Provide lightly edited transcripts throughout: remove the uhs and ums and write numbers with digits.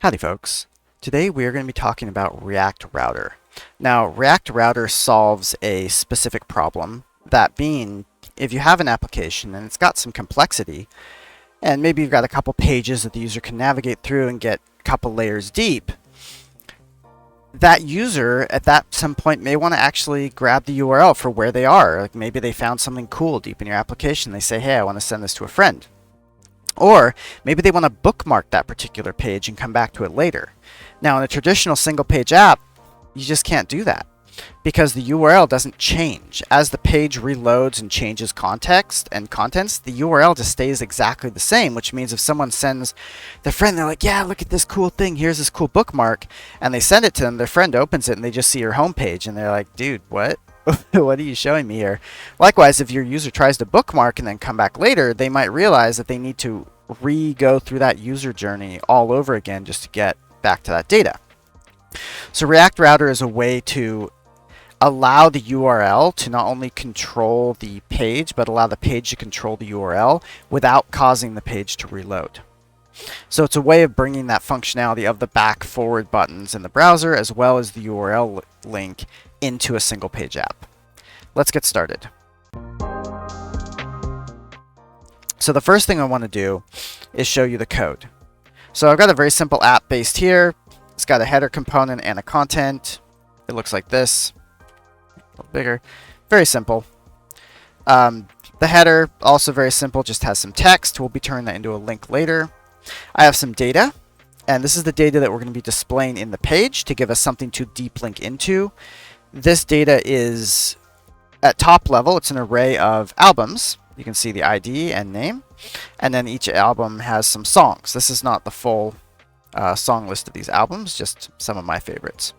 Howdy folks. Today we are going to be talking about React Router. Now React Router solves a specific problem, that being if you have an application and it's got some complexity and maybe you've got a couple pages that the user can navigate through and get a couple layers deep, that user at some point may want to actually grab the URL for where they are. Like maybe they found something cool deep in your application. They say, hey, I want to send this to a friend. Or maybe they want to bookmark that particular page and come back to it later. Now in a traditional single page app, you just can't do that because the URL doesn't change. As the page reloads and changes context and contents, the URL just stays exactly the same, which means if someone sends their friend, they're like, yeah, look at this cool thing, here's this cool bookmark, and they send it to them, their friend opens it and they just see your homepage and they're like, dude, what? What are you showing me here? Likewise, if your user tries to bookmark and then come back later, they might realize that they need to go through that user journey all over again just to get back to that data. So React Router is a way to allow the URL to not only control the page, but allow the page to control the URL without causing the page to reload. So it's a way of bringing that functionality of the back forward buttons in the browser as well as the URL link into a single page app. Let's get started. So the first thing I want to do is show you the code. So I've got a very simple app based here. It's got a header component and a content. It looks like this. A little bigger. Very simple. The header, also very simple, just has some text. We'll be turning that into a link later. I have some data, and this is the data that we're going to be displaying in the page to give us something to deep link into. This data is at top level, it's an array of albums. You can see the ID and name, and then each album has some songs. This is not the full song list of these albums, just some of my favorites.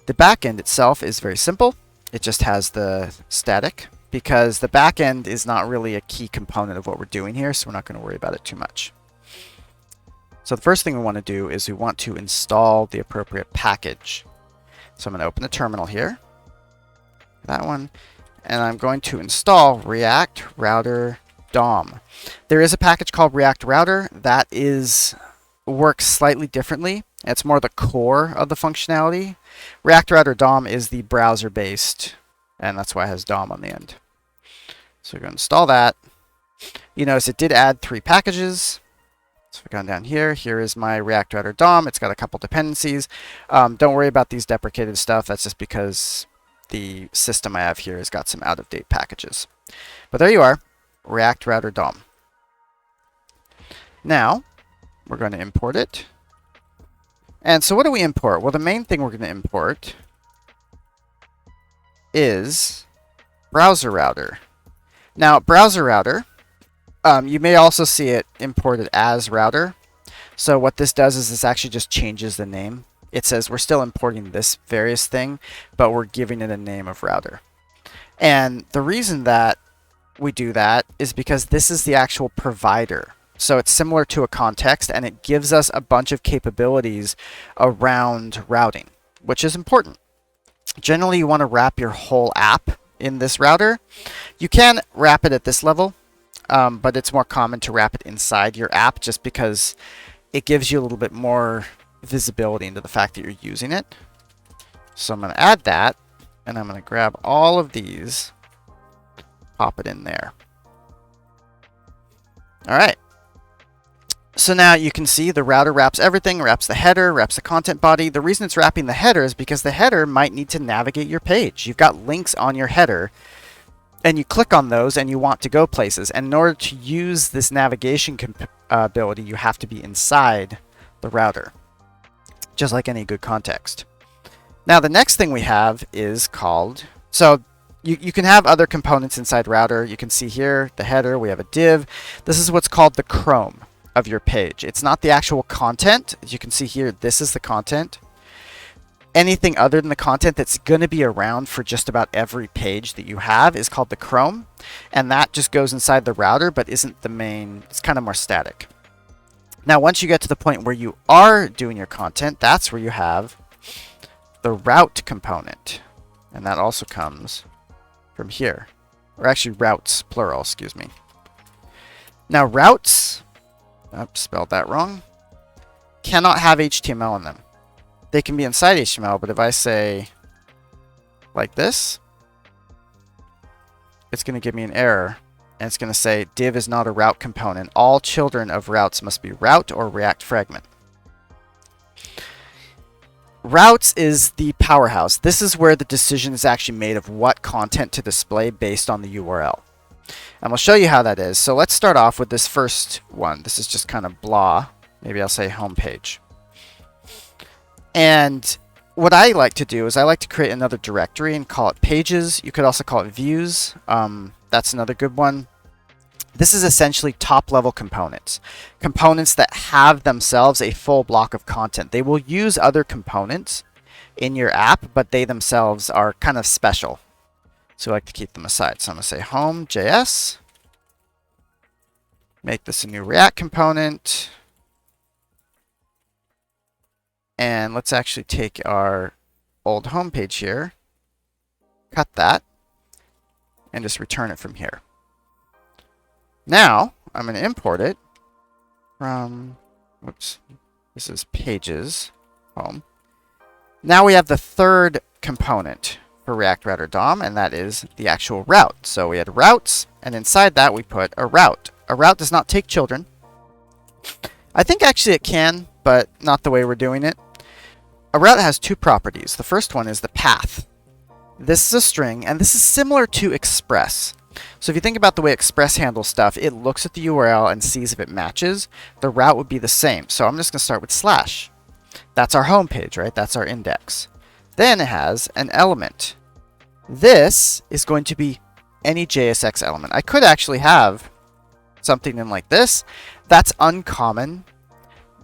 The backend itself is very simple. It just has the static because the backend is not really a key component of what we're doing here, so we're not going to worry about it too much. So the first thing we want to do is we want to install the appropriate package. So I'm going to open the terminal here, that one, and I'm going to install React Router DOM. There is a package called React Router that works slightly differently. It's more the core of the functionality. React Router DOM is the browser-based, and that's why it has DOM on the end. So we're going to install that. You notice it did add 3 packages. So we've gone down here. Here is my React Router DOM. It's got a couple dependencies. Don't worry about these deprecated stuff. That's just because the system I have here has got some out-of-date packages. But there you are, React Router DOM. Now, we're going to import it. And so what do we import? Well, the main thing we're going to import is BrowserRouter. Now, BrowserRouter, you may also see it imported as router. So what this does is this actually just changes the name. It says we're still importing this various thing, but we're giving it a name of router. And the reason that we do that is because this is the actual provider. So it's similar to a context, and it gives us a bunch of capabilities around routing, which is important. Generally, you want to wrap your whole app in this router. You can wrap it at this level, but it's more common to wrap it inside your app just because it gives you a little bit more visibility into the fact that you're using it. So I'm going to add that, and I'm going to grab all of these, pop it in there. All right. So now you can see the router wraps everything, wraps the header, wraps the content body. The reason it's wrapping the header is because the header might need to navigate your page. You've got links on your header, and you click on those and you want to go places. And in order to use this navigation ability, you have to be inside the router, just like any good context. Now the next thing we have is called, so you can have other components inside router. You can see here the header, we have a div. This is what's called the Chrome of your page. It's not the actual content. As you can see here, this is the content. Anything other than the content that's going to be around for just about every page that you have is called the Chrome, and that just goes inside the router but isn't the main. It's kind of more static. Now once you get to the point where you are doing your content, that's where you have the route component, and that also comes from here, or actually routes plural, excuse me. Now routes, spelled that wrong. cannot have HTML in them. They can be inside HTML, but if I say like this, it's going to give me an error. And it's going to say div is not a route component. All children of routes must be route or React fragment. Routes is the powerhouse. This is where the decision is actually made of what content to display based on the URL. And we'll show you how that is. So let's start off with this first one. This is just kind of blah. Maybe I'll say homepage. And what I like to do is I like to create another directory and call it pages. You could also call it views. That's another good one. This is essentially top-level components. Components that have themselves a full block of content. They will use other components in your app, but they themselves are kind of special. So I like to keep them aside. So I'm going to say home.js. Make this a new React component. And let's actually take our old homepage here, cut that, and just return it from here. Now, I'm going to import it from, whoops, this is pages, home. Now we have the third component for React Router DOM, and that is the actual route. So we had routes, and inside that we put a route. A route does not take children. I think actually it can, but not the way we're doing it. A route has two properties. The first one is the path. This is a string, and this is similar to Express. So if you think about the way Express handles stuff, it looks at the URL and sees if it matches. The route would be the same. So I'm just going to start with slash. That's our home page, right? That's our index. Then it has an element. This is going to be any JSX element. I could actually have something in like this. That's uncommon,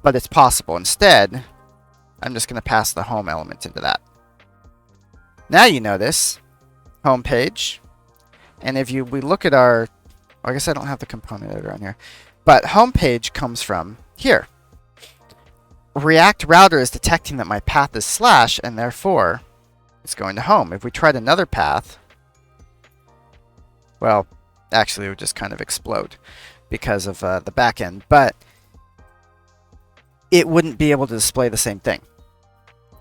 but it's possible. Instead, I'm just going to pass the home element into that. Now you notice home page. And if we look at our, I guess I don't have the component editor on here, but homepage comes from here. React Router is detecting that my path is slash, and therefore it's going to home. If we tried another path, well, actually it would just kind of explode because of the backend, but it wouldn't be able to display the same thing.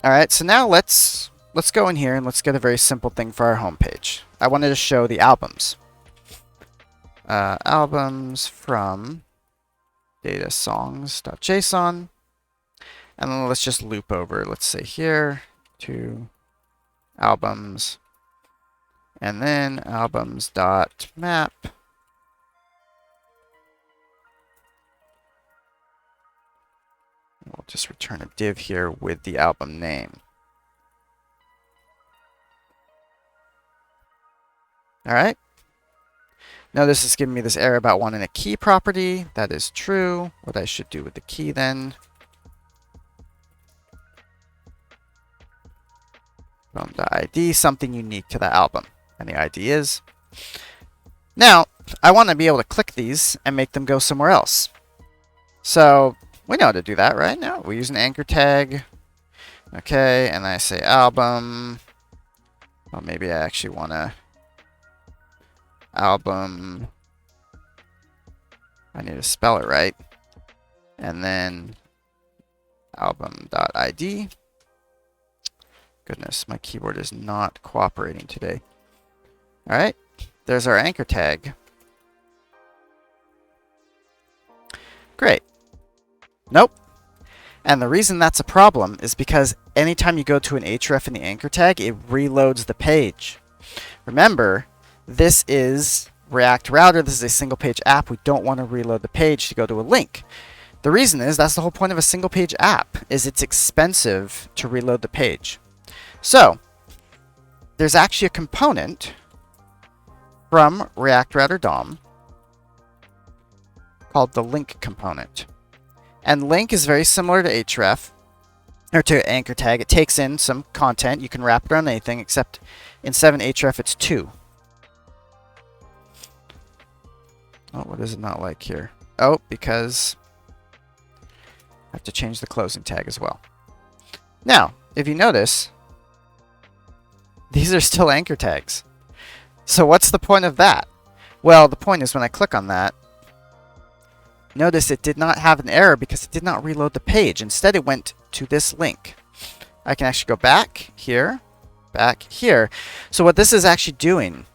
All right, so now let's go in here and let's get a very simple thing for our homepage. I wanted to show the albums. Albums from data songs.json. And then let's just loop over. Let's say here to albums. And then albums.map. We'll just return a div here with the album name. All right. Now this is giving me this error about wanting a key property. That is true. What I should do with the key then. From the ID, something unique to the album. And the ID is. Now, I want to be able to click these and make them go somewhere else. So we know how to do that, right? Now we use an anchor tag. Okay, and I say album. Well, maybe I actually want to album. I need to spell it right. And then album.id. Goodness, my keyboard is not cooperating today. All right, there's our anchor tag. Great. Nope. And the reason that's a problem is because anytime you go to an href in the anchor tag, it reloads the page. Remember, this is React Router. This is a single page app. We don't want to reload the page to go to a link. The reason is that's the whole point of a single page app, is it's expensive to reload the page. So there's actually a component from React Router DOM called the link component. And link is very similar to href, or to anchor tag. It takes in some content. You can wrap it around anything, except instead of an href, it's 2. Oh, what is it not like here? Oh, because I have to change the closing tag as well. Now, if you notice, these are still anchor tags. So what's the point of that? Well, the point is when I click on that, notice it did not have an error because it did not reload the page. Instead, it went to this link. I can actually go back here, back here. So what this is actually doing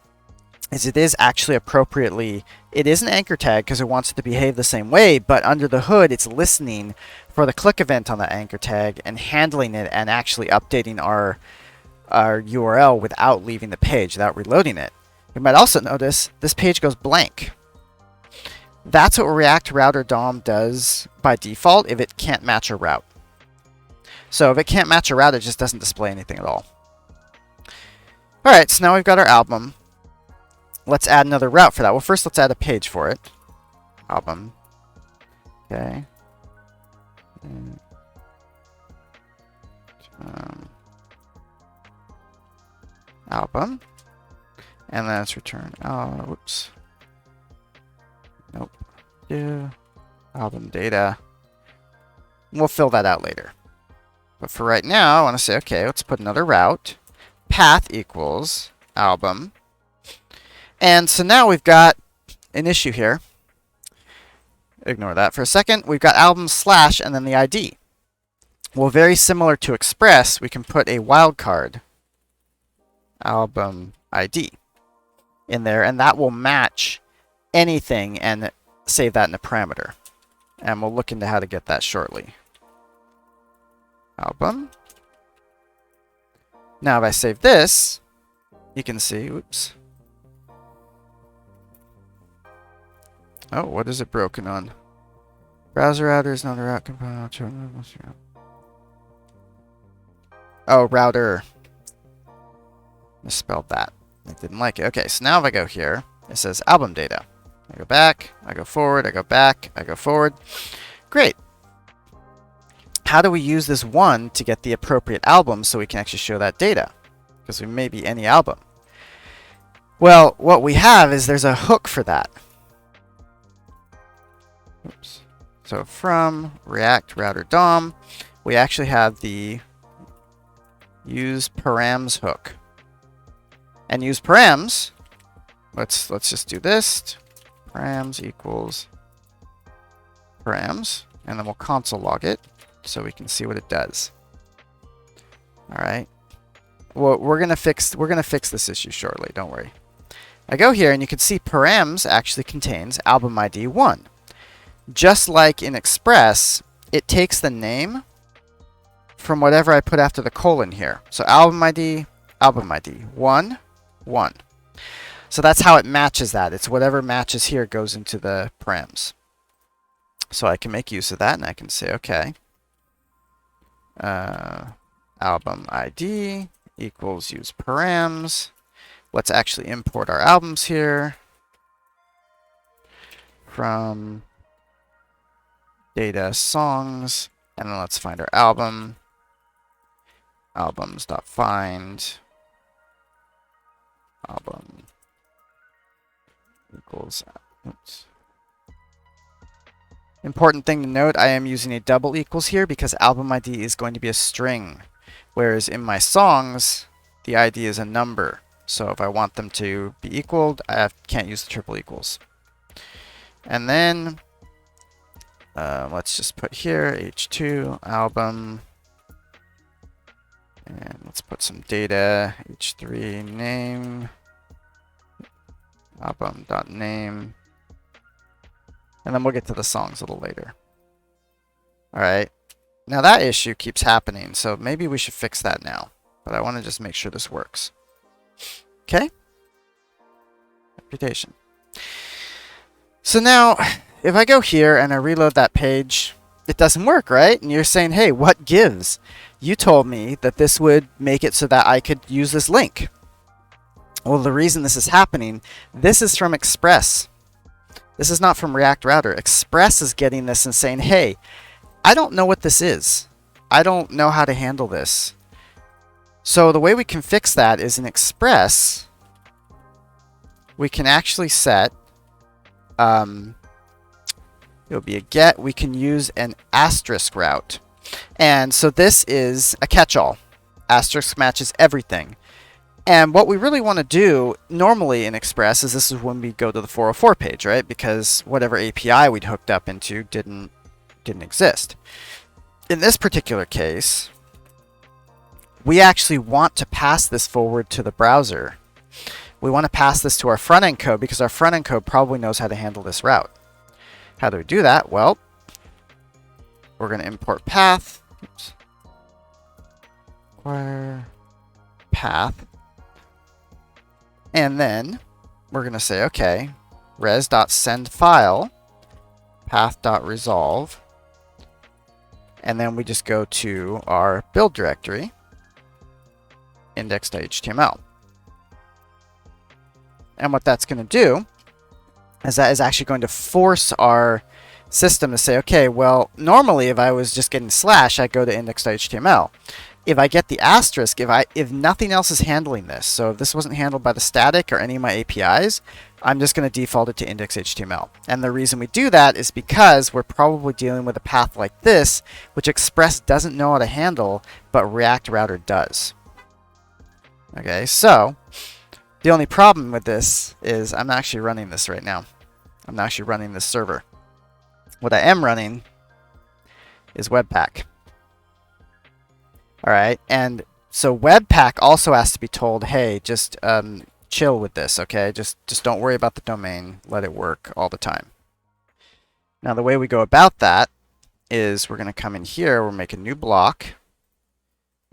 is it is actually appropriately, it is an anchor tag because it wants it to behave the same way, but under the hood, it's listening for the click event on that anchor tag and handling it and actually updating our URL without leaving the page, without reloading it. You might also notice this page goes blank. That's what React Router DOM does by default if it can't match a route. So if it can't match a route, it just doesn't display anything at all. Alright, so now we've got our album. Let's add another route for that. Well, first let's add a page for it. Album. Okay. Album. And then let's return. Oh, whoops. Nope. Yeah. Album data. We'll fill that out later. But for right now, I want to say, okay, let's put another route. Path equals album. And so now we've got an issue here. Ignore that for a second. We've got album slash and then the ID. Well, very similar to Express, we can put a wildcard album ID in there, and that will match anything and save that in a parameter. And we'll look into how to get that shortly. Album. Now if I save this, you can see, oops. Oh, what is it broken on? BrowserRouter is not a route component. Oh, router. Misspelled that. I didn't like it. Okay, so now if I go here, it says album data. I go back, I go forward, I go back, I go forward. Great. How do we use this one to get the appropriate album so we can actually show that data? Because we may be any album. Well, what we have is there's a hook for that. Oops. So from React Router DOM, we actually have the useParams hook. And useParams, let's just do this. Params equals params, and then we'll console log it so we can see what it does. All right. Well, we're gonna fix this issue shortly. Don't worry. I go here and you can see params actually contains album ID 1. Just like in Express, it takes the name from whatever I put after the colon here. So album ID 1, 1. So that's how it matches that. It's whatever matches here goes into the params. So I can make use of that and I can say, okay, album ID equals useParams. Let's actually import our albums here from data songs, and then let's find our album. Albums.find album equals, oops. Important thing to note, I am using a double equals here because album ID is going to be a string, whereas in my songs, the ID is a number. So if I want them to be equaled, I can't use the triple equals. And then let's just put here h2 album, and let's put some data h3 name album.name, and then we'll get to the songs a little later. All right, now that issue keeps happening, so maybe we should fix that now, but I want to just make sure this works. Okay, reputation. So now if I go here and I reload that page, it doesn't work, right? And you're saying, hey, what gives? You told me that this would make it so that I could use this link. Well, the reason this is happening, this is from Express. This is not from React Router. Express is getting this and saying, hey, I don't know what this is. I don't know how to handle this. So the way we can fix that is in Express, we can actually set, it'll be a get, we can use an asterisk route. And so this is a catch-all. Asterisk matches everything. And what we really want to do normally in Express is this is when we go to the 404 page, right? Because whatever API we'd hooked up into didn't exist. In this particular case, we actually want to pass this forward to the browser. We want to pass this to our front-end code because our front-end code probably knows how to handle this route. How do we do that? Well, we're going to import path. Oops. Require path. And then we're going to say, okay, res.sendFile, path.resolve. And then we just go to our build directory, index.html. And what that's going to do is that is actually going to force our system to say, okay, well, normally if I was just getting slash, I'd go to index.html. If I get the asterisk, if nothing else is handling this, so if this wasn't handled by the static or any of my APIs, I'm just going to default it to index.html. And the reason we do that is because we're probably dealing with a path like this, which Express doesn't know how to handle, but BrowserRouter does. Okay, so the only problem with this is I'm actually running this right now. I'm actually running this server. What I am running is Webpack. All right, and so Webpack also has to be told, hey, just chill with this, okay? Just don't worry about the domain. Let it work all the time. Now, the way we go about that is we're going to come in here. We'll make a new block,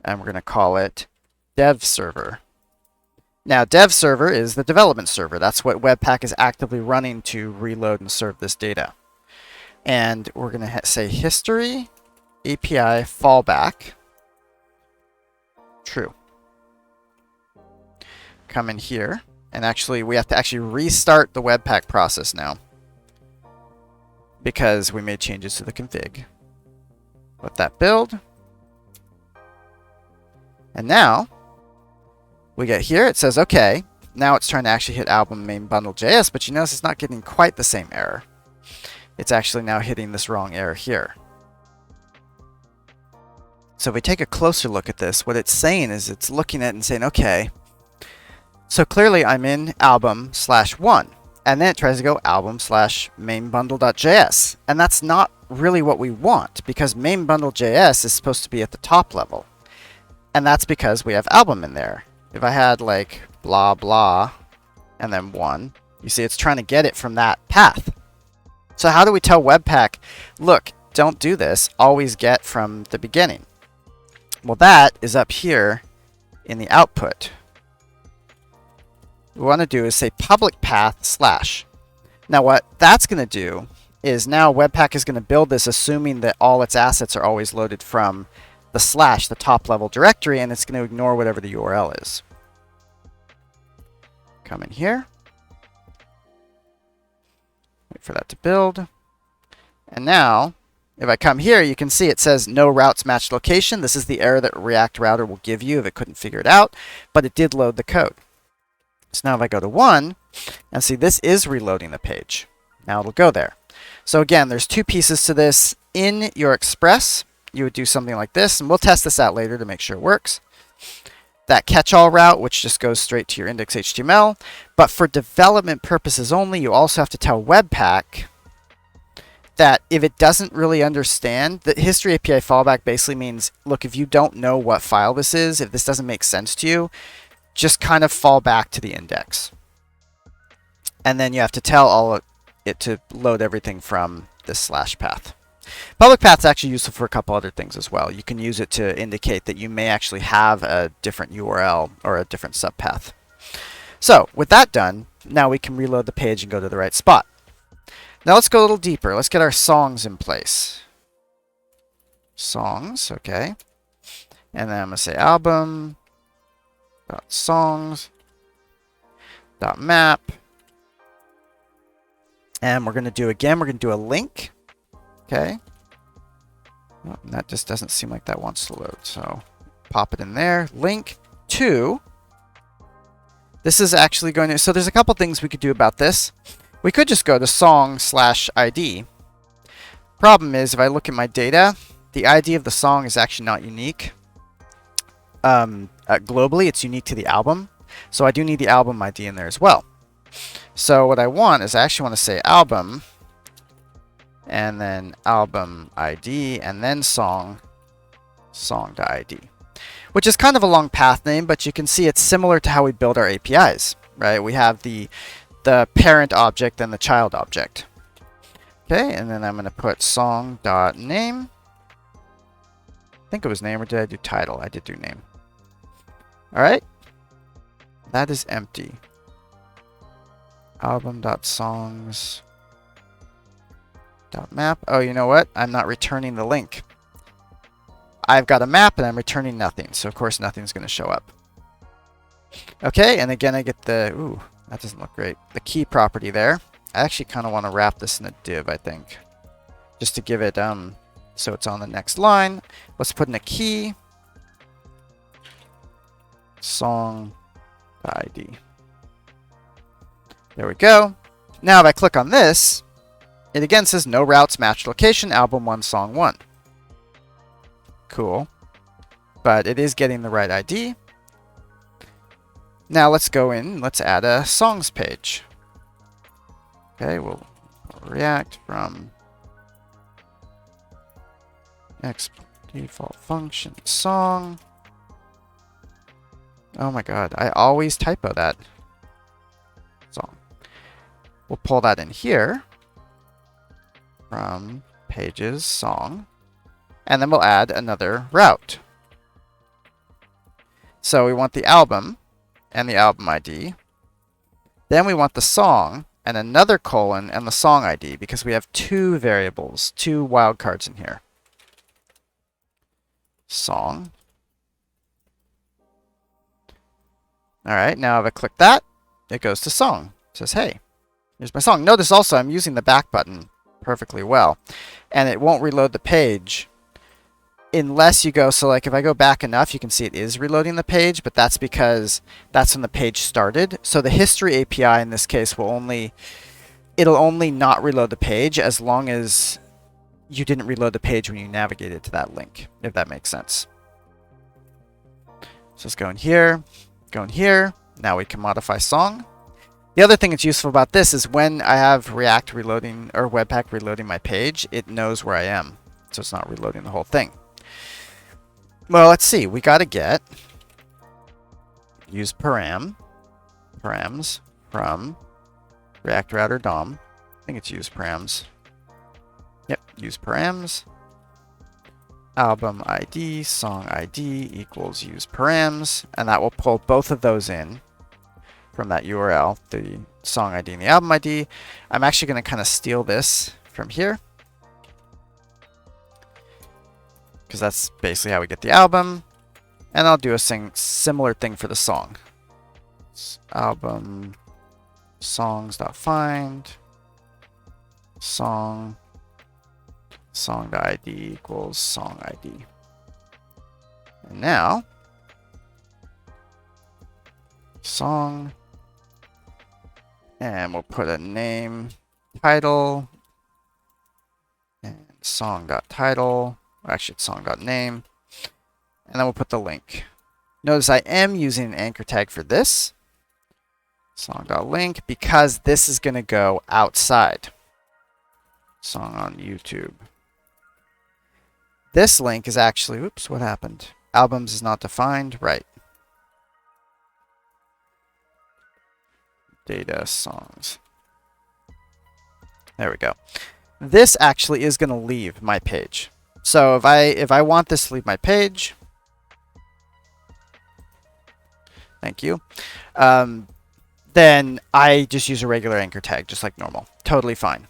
and we're going to call it dev server. Now, dev server is the development server. That's what Webpack is actively running to reload and serve this data. And we're going to say history API fallback true. Come in here, and actually we have to actually restart the Webpack process now because we made changes to the config. Let that build. And now we get here, it says, okay, now it's trying to actually hit album main bundle.js, but you notice it's not getting quite the same error. It's actually now hitting this wrong error here. So if we take a closer look at this, what it's saying is it's looking at it and saying, okay, so clearly I'm in album/1, and then it tries to go album/main bundle.js, and that's not really what we want because main bundle.js is supposed to be at the top level, and that's because we have album in there. If I had like blah blah and then 1, you see it's trying to get it from that path. So how do we tell Webpack, look, don't do this, always get from the beginning? Well, that is up here in the output. What we want to do is say public path slash. Now what that's going to do is now Webpack is going to build this assuming that all its assets are always loaded from the slash, the top level directory, and it's going to ignore whatever the URL is. Come in here. Wait for that to build. And now, if I come here, you can see it says no routes match location. This is the error that React Router will give you if it couldn't figure it out, but it did load the code. So now if I go to 1, and see this is reloading the page. Now it'll go there. So again, there's 2 pieces to this. In your Express, you would do something like this, and we'll test this out later to make sure it works. That catch-all route, which just goes straight to your index.html. But for development purposes only, you also have to tell Webpack that if it doesn't really understand, the history API fallback basically means, look, if you don't know what file this is, if this doesn't make sense to you, just kind of fall back to the index. And then you have to tell it to load everything from this slash path. Public path is actually useful for a couple other things as well. You can use it to indicate that you may actually have a different URL or a different subpath. So with that done, now we can reload the page and go to the right spot. Now let's go a little deeper. Let's get our songs in place. Songs, okay. And then I'm going to say album, .songs, .map. And we're going to do, again, we're going to do a link. Okay. Well, that just doesn't seem like that wants to load. So pop it in there. Link to. This is actually going to, so there's a couple things we could do about this. We could just go to song/ID. Problem is, if I look at my data, the ID of the song is actually not unique. Globally, it's unique to the album. So I do need the album ID in there as well. So what I want is I actually want to say album, and then album ID, and then song.id, which is kind of a long path name, but you can see it's similar to how we build our APIs, right? We have the parent object and the child object. Okay, and then I'm going to put song.name. I think it was name, or did I do title? I did do name. All right, that is empty. Album.songs.map. Oh, you know what? I'm not returning the link. I've got a map and I'm returning nothing, so of course nothing's going to show up. Okay, and again I get the, ooh, that doesn't look great, the key property there. I actually kind of want to wrap this in a div, I think, just to give it so it's on the next line. Let's put in a key, song ID. There we go. Now if I click on this, it again says no routes matched location, album 1, song 1. Cool, but it is getting the right ID. Now let's go in, let's add a songs page. Okay, we'll React from X default function song. Oh my god, I always typo that. Song. We'll pull that in here from pages song, and then we'll add another route. So we want the album and the album ID. Then we want the song and another colon and the song ID, because we have two variables, two wildcards in here. Song. All right, now if I click that, it goes to song. It says, hey, here's my song. Notice also I'm using the back button perfectly well, and it won't reload the page unless you go, so like if I go back enough, you can see it is reloading the page, but that's because that's when the page started. So the history API in this case will it'll only not reload the page as long as you didn't reload the page when you navigated to that link, if that makes sense. So let's go in here, go in here. Now we can modify song. The other thing that's useful about this is when I have React reloading or Webpack reloading my page, it knows where I am, so it's not reloading the whole thing. Well, let's see. We got to get useParams from BrowserRouter DOM. I think it's useParams. Yep, useParams. Album ID, song ID equals useParams, and that will pull both of those in from that URL, the song ID and the album ID. I'm actually going to kind of steal this from here, because that's basically how we get the album. And I'll do a similar thing for the song. It's album songs.find song.id equals song ID. And now song, and we'll put a name, title, and song.title. Actually, it's song.name. And then we'll put the link. Notice I am using an anchor tag for this. Song.link, because this is going to go outside. Song on YouTube. This link is actually, oops, what happened? Albums is not defined. Right. Data songs. There we go. This actually is going to leave my page. So if I want this to leave my page, thank you, then I just use a regular anchor tag, just like normal. Totally fine.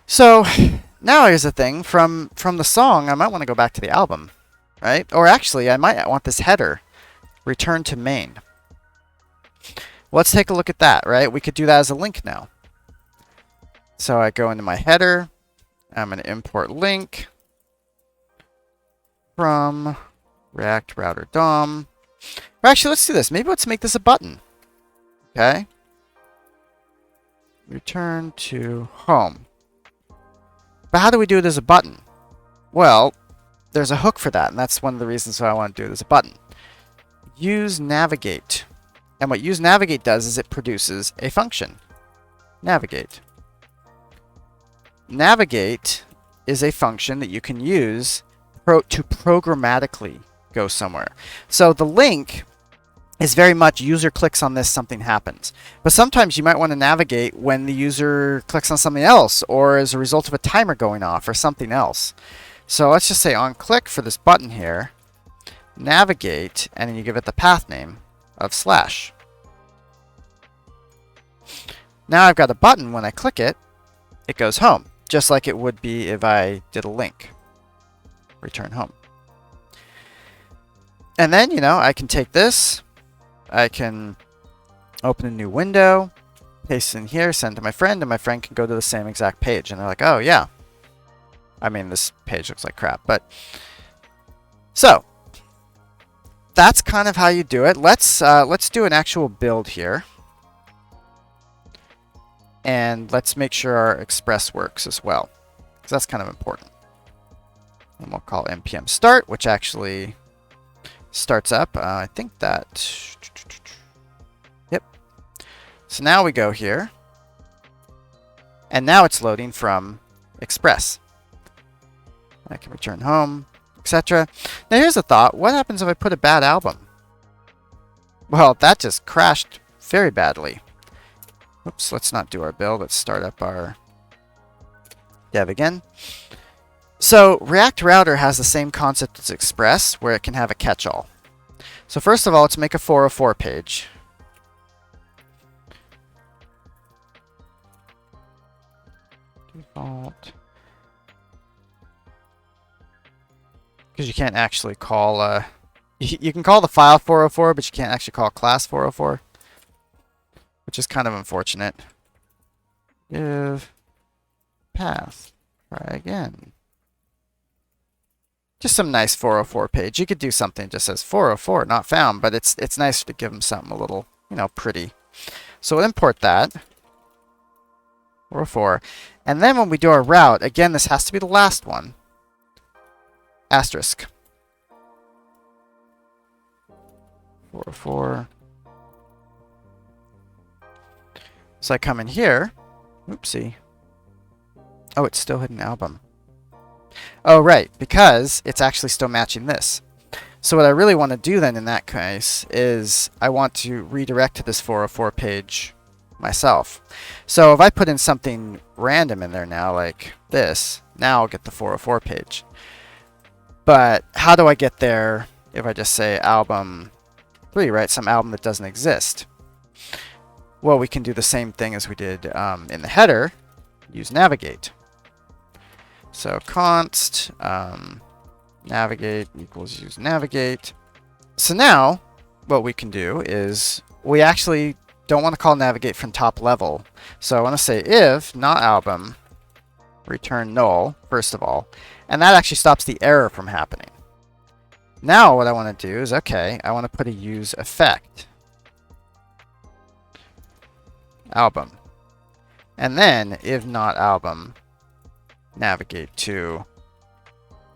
So now here's the thing. From the song, I might want to go back to the album, right? Or actually, I might want this header, return to main. Let's take a look at that, right? We could do that as a link now. So I go into my header. I'm going to import link from React Router DOM. Or actually, let's do this. Maybe let's make this a button. Okay. Return to home. But how do we do it as a button? Well, there's a hook for that, and that's one of the reasons why I want to do it as a button. useNavigate. And what useNavigate does is it produces a function. Navigate. Navigate is a function that you can use to programmatically go somewhere. So the link is very much user clicks on this, something happens. But sometimes you might want to navigate when the user clicks on something else, or as a result of a timer going off, or something else. So let's just say on click for this button here, navigate, and then you give it the path name of /. Now I've got a button. When I click it, it goes home, just like it would be if I did a link. Return home. And then, you know, I can take this, I can open a new window, paste it in here, send it to my friend, and my friend can go to the same exact page. And they're like, oh yeah. I mean, this page looks like crap, but so that's kind of how you do it. Let's do an actual build here. And let's make sure our express works as well, because that's kind of important. And we'll call npm start, which actually starts up. I think that, yep. So now we go here, and now it's loading from Express. I can return home, etc. Now here's a thought. What happens if I put a bad album? Well, that just crashed very badly. Oops, let's not do our build. Let's start up our dev again. So React Router has the same concept as Express, where it can have a catch-all. So first of all, let's make a 404 page. Default. Because you can't actually call... you can call the file 404, but you can't actually call class 404. Which is kind of unfortunate. Give path. Try again. Just some nice 404 page. You could do something that just says 404 not found, but it's nice to give them something a little, you know, pretty. So we'll import that. 404. And then when we do our route, again, this has to be the last one. Asterisk. 404. So I come in here. Oopsie. Oh, it's still hidden album. Oh, right, because it's actually still matching this. So what I really want to do then in that case is I want to redirect to this 404 page myself. So if I put in something random in there now, like this, now I'll get the 404 page. But how do I get there if I just say album 3, right? Some album that doesn't exist. Well, we can do the same thing as we did in the header, useNavigate. So const navigate equals useNavigate. So now what we can do is we actually don't want to call navigate from top level. So I want to say if not album, return null, first of all. And that actually stops the error from happening. Now what I want to do is, okay, I want to put a use effect. Album. And then, if not album, navigate to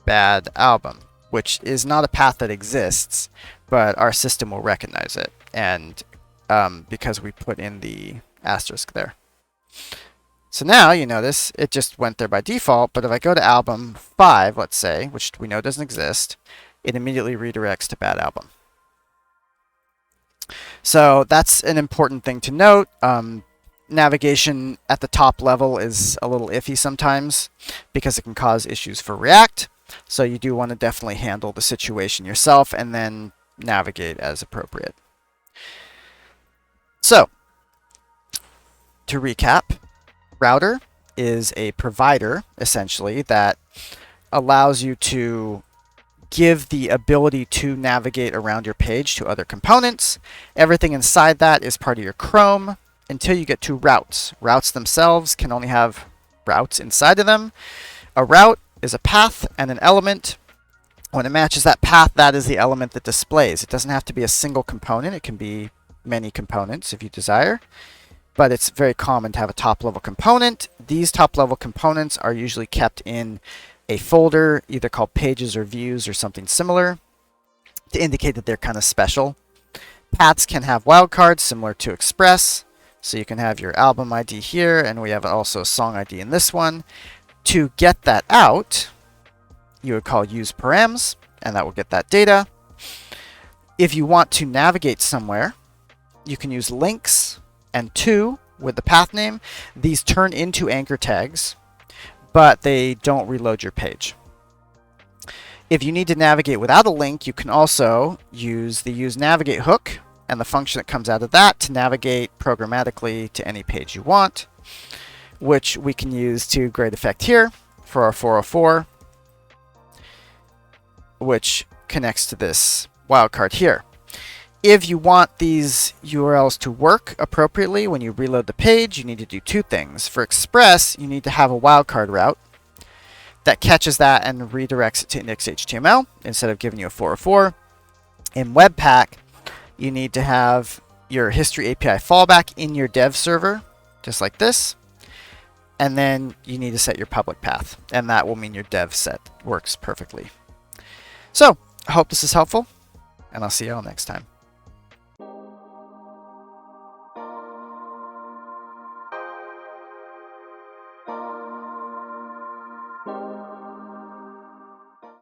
bad album, which is not a path that exists, but our system will recognize it. And because we put in the asterisk there. So now you notice it just went there by default, but if I go to album 5, let's say, which we know doesn't exist, it immediately redirects to bad album. So that's an important thing to note. Navigation at the top level is a little iffy sometimes because it can cause issues for React. So you do want to definitely handle the situation yourself and then navigate as appropriate. So, to recap, Router is a provider, essentially, that allows you to give the ability to navigate around your page to other components. Everything inside that is part of your Chrome until you get to routes. Routes themselves can only have routes inside of them. A route is a path and an element. When it matches that path, that is the element that displays. It doesn't have to be a single component. It can be many components if you desire. But it's very common to have a top-level component. These top-level components are usually kept in a folder, either called pages or views or something similar, to indicate that they're kind of special. Paths can have wildcards similar to Express. So you can have your album ID here, and we have also a song ID in this one. To get that out, you would call useParams, and that will get that data. If you want to navigate somewhere, you can use links and to with the path name. These turn into anchor tags, but they don't reload your page. If you need to navigate without a link, you can also use the useNavigate hook and the function that comes out of that to navigate programmatically to any page you want, which we can use to great effect here for our 404, which connects to this wildcard here. If you want these URLs to work appropriately when you reload the page, you need to do two things. For Express, you need to have a wildcard route that catches that and redirects it to index.html instead of giving you a 404. In Webpack, you need to have your history API fallback in your dev server, just like this. And then you need to set your public path, and that will mean your dev set works perfectly. So, I hope this is helpful, and I'll see you all next time.